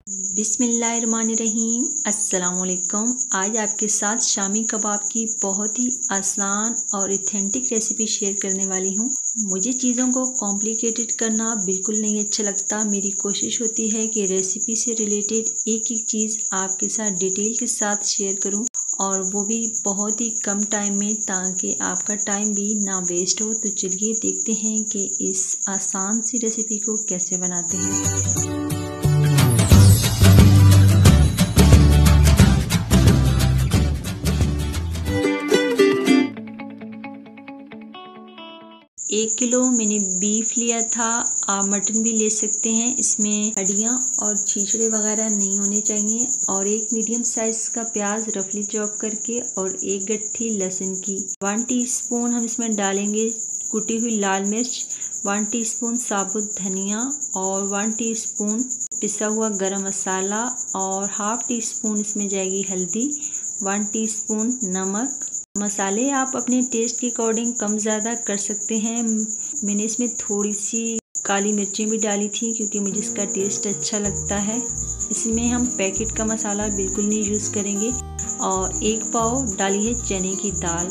बिस्मिल्लाहिर्रहमानिर्रहीम। अस्सलामुअलैकुम। आज आपके साथ शामी कबाब की बहुत ही आसान और ऑथेंटिक रेसिपी शेयर करने वाली हूँ। मुझे चीज़ों को कॉम्प्लिकेटेड करना बिल्कुल नहीं अच्छा लगता। मेरी कोशिश होती है कि रेसिपी से रिलेटेड एक एक चीज़ आपके साथ डिटेल के साथ शेयर करूँ, और वो भी बहुत ही कम टाइम में, ताकि आपका टाइम भी ना वेस्ट हो। तो चलिए देखते हैं कि इस आसान सी रेसिपी को कैसे बनाते हैं। एक किलो मैंने बीफ लिया था। आप मटन भी ले सकते हैं। इसमें हड्डियाँ और छींचड़े वगैरह नहीं होने चाहिए। और एक मीडियम साइज का प्याज रफली चॉप करके, और एक गट्ठी लहसुन की। 1 टीस्पून हम इसमें डालेंगे कुटी हुई लाल मिर्च, 1 टीस्पून साबुत धनिया, और 1 टीस्पून पिसा हुआ गरम मसाला, और हाफ टी स्पून इसमें जाएगी हल्दी, 1 टीस्पून नमक। मसाले आप अपने टेस्ट के अकॉर्डिंग कम ज़्यादा कर सकते हैं। मैंने इसमें थोड़ी सी काली मिर्चें भी डाली थी, क्योंकि मुझे इसका टेस्ट अच्छा लगता है। इसमें हम पैकेट का मसाला बिल्कुल नहीं यूज़ करेंगे। और 1 पाव डाली है चने की दाल।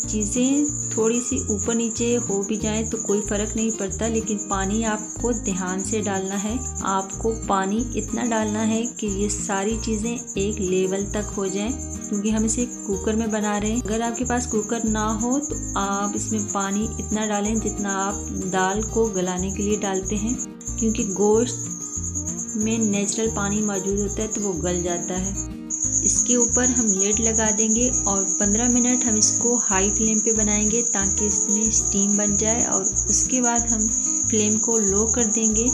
चीज़ें थोड़ी सी ऊपर नीचे हो भी जाएं तो कोई फ़र्क नहीं पड़ता, लेकिन पानी आपको ध्यान से डालना है। आपको पानी इतना डालना है कि ये सारी चीज़ें एक लेवल तक हो जाएं, क्योंकि हम इसे कुकर में बना रहे हैं। अगर आपके पास कुकर ना हो तो आप इसमें पानी इतना डालें जितना आप दाल को गलाने के लिए डालते हैं, क्योंकि गोश्त में नेचुरल पानी मौजूद होता है तो वो गल जाता है। इसके ऊपर हम लिड लगा देंगे और 15 मिनट हम इसको हाई फ्लेम पे बनाएंगे, ताकि इसमें स्टीम बन जाए। और उसके बाद हम फ्लेम को लो कर देंगे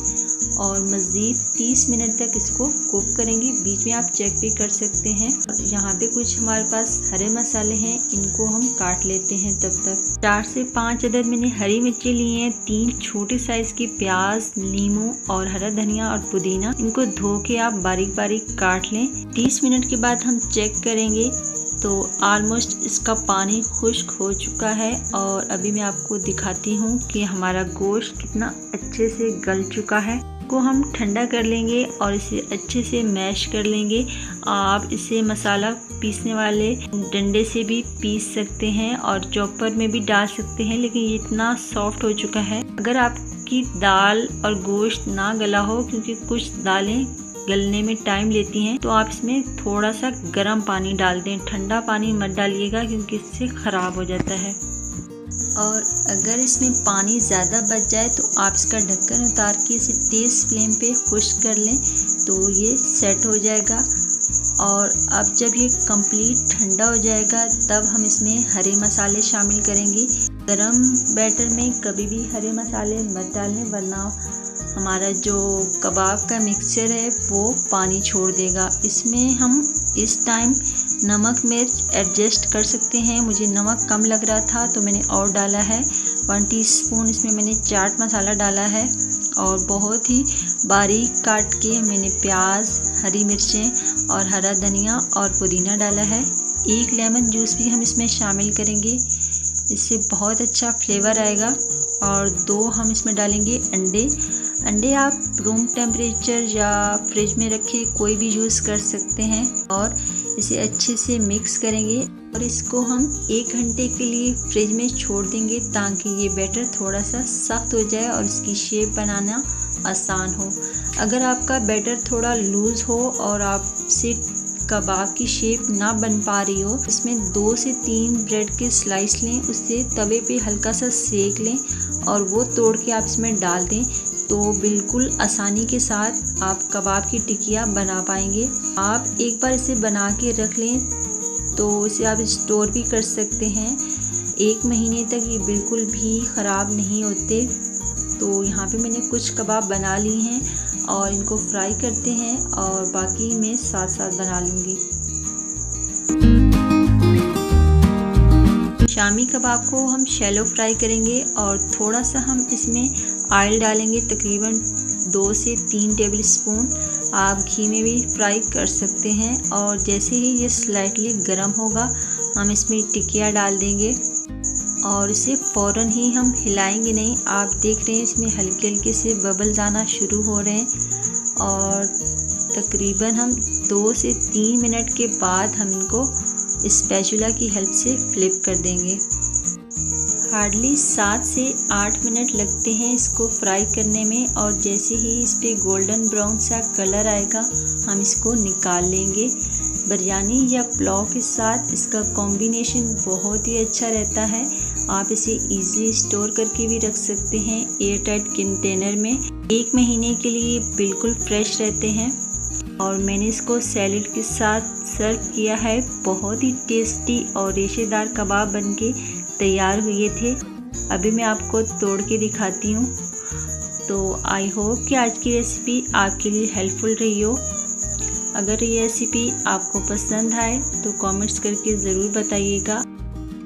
और मज़ीद 30 मिनट तक इसको कुक करेंगे। बीच में आप चेक भी कर सकते हैं। यहाँ पे कुछ हमारे पास हरे मसाले हैं, इनको हम काट लेते हैं। तब तक 4 से 5 अदद मैंने हरी मिर्ची ली हैं, 3 छोटे साइज़ के प्याज, नींबू और हरा धनिया और पुदीना। इनको धो के आप बारीक बारीक काट लें। 30 मिनट के बाद हम चेक करेंगे तो ऑलमोस्ट इसका पानी खुश्क हो चुका है। और अभी मैं आपको दिखाती हूँ कि हमारा गोश्त कितना अच्छे से गल चुका है। को हम ठंडा कर लेंगे और इसे अच्छे से मैश कर लेंगे। आप इसे मसाला पीसने वाले डंडे से भी पीस सकते हैं और चॉपर में भी डाल सकते हैं, लेकिन ये इतना सॉफ्ट हो चुका है। अगर आपकी दाल और गोश्त ना गला हो, क्योंकि कुछ दालें गलने में टाइम लेती हैं, तो आप इसमें थोड़ा सा गर्म पानी डाल दें। ठंडा पानी मत डालिएगा, क्योंकि इससे ख़राब हो जाता है। और अगर इसमें पानी ज़्यादा बच जाए तो आप इसका ढक्कन उतार के इसे तेज़ फ्लेम पे खुश्क कर लें, तो ये सेट हो जाएगा। और अब जब ये कंप्लीट ठंडा हो जाएगा, तब हम इसमें हरे मसाले शामिल करेंगे। गरम बैटर में कभी भी हरे मसाले मत डालें, वरना हमारा जो कबाब का मिक्सचर है वो पानी छोड़ देगा। इसमें हम इस टाइम नमक मिर्च एडजस्ट कर सकते हैं। मुझे नमक कम लग रहा था तो मैंने और डाला है। 1 टीस्पून इसमें मैंने चाट मसाला डाला है, और बहुत ही बारीक काट के मैंने प्याज, हरी मिर्चें और हरा धनिया और पुदीना डाला है। 1 लेमन जूस भी हम इसमें शामिल करेंगे, इससे बहुत अच्छा फ्लेवर आएगा। और 2 हम इसमें डालेंगे अंडे आप रूम टेम्परेचर या फ्रिज में रखे कोई भी यूज़ कर सकते हैं। और इसे अच्छे से मिक्स करेंगे और इसको हम 1 घंटे के लिए फ्रिज में छोड़ देंगे, ताकि ये बैटर थोड़ा सा सख्त हो जाए और इसकी शेप बनाना आसान हो। अगर आपका बैटर थोड़ा लूज़ हो और आपसे कबाब की शेप ना बन पा रही हो, इसमें 2 से 3 ब्रेड के स्लाइस लें, उससे तवे पे हल्का सा सेक लें और वो तोड़ के आप इसमें डाल दें, तो बिल्कुल आसानी के साथ आप कबाब की टिकिया बना पाएंगे। आप एक बार इसे बना के रख लें तो इसे आप स्टोर भी कर सकते हैं। 1 महीने तक ये बिल्कुल भी ख़राब नहीं होते। तो यहाँ पे मैंने कुछ कबाब बना लिए हैं और इनको फ्राई करते हैं, और बाकी मैं साथ साथ बना लूँगी। शामी कबाब को हम शैलो फ्राई करेंगे और थोड़ा सा हम इसमें ऑयल डालेंगे, तकरीबन 2 से 3 टेबल स्पून। आप घी में भी फ्राई कर सकते हैं। और जैसे ही ये स्लाइटली गर्म होगा, हम इसमें टिकिया डाल देंगे और इसे फ़ौरन ही हम हिलाएंगे नहीं। आप देख रहे हैं इसमें हल्के हल्के से बबल्स आना शुरू हो रहे हैं। और तकरीबन हम 2 से 3 मिनट के बाद हम इनको स्पैचुला की हेल्प से फ्लिप कर देंगे। हार्डली 7 से 8 मिनट लगते हैं इसको फ्राई करने में, और जैसे ही इस पे गोल्डन ब्राउन सा कलर आएगा हम इसको निकाल लेंगे। बिरयानी या पुलाव के साथ इसका कॉम्बिनेशन बहुत ही अच्छा रहता है। आप इसे इजीली स्टोर करके भी रख सकते हैं एयर टाइट कंटेनर में। 1 महीने के लिए बिल्कुल फ्रेश रहते हैं। और मैंने इसको सैलेड के साथ सर्व किया है। बहुत ही टेस्टी और रेशेदार कबाब बनके तैयार हुए थे। अभी मैं आपको तोड़ के दिखाती हूँ। तो आई होप कि आज की रेसिपी आपके लिए हेल्पफुल रही हो। अगर ये रेसिपी आपको पसंद आए तो कमेंट्स करके ज़रूर बताइएगा।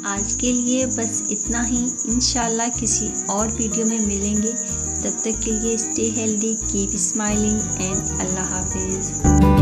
आज के लिए बस इतना ही। इंशाल्लाह किसी और वीडियो में मिलेंगे। तब तक के लिए stay healthy, keep smiling and अल्लाह हाफिज़।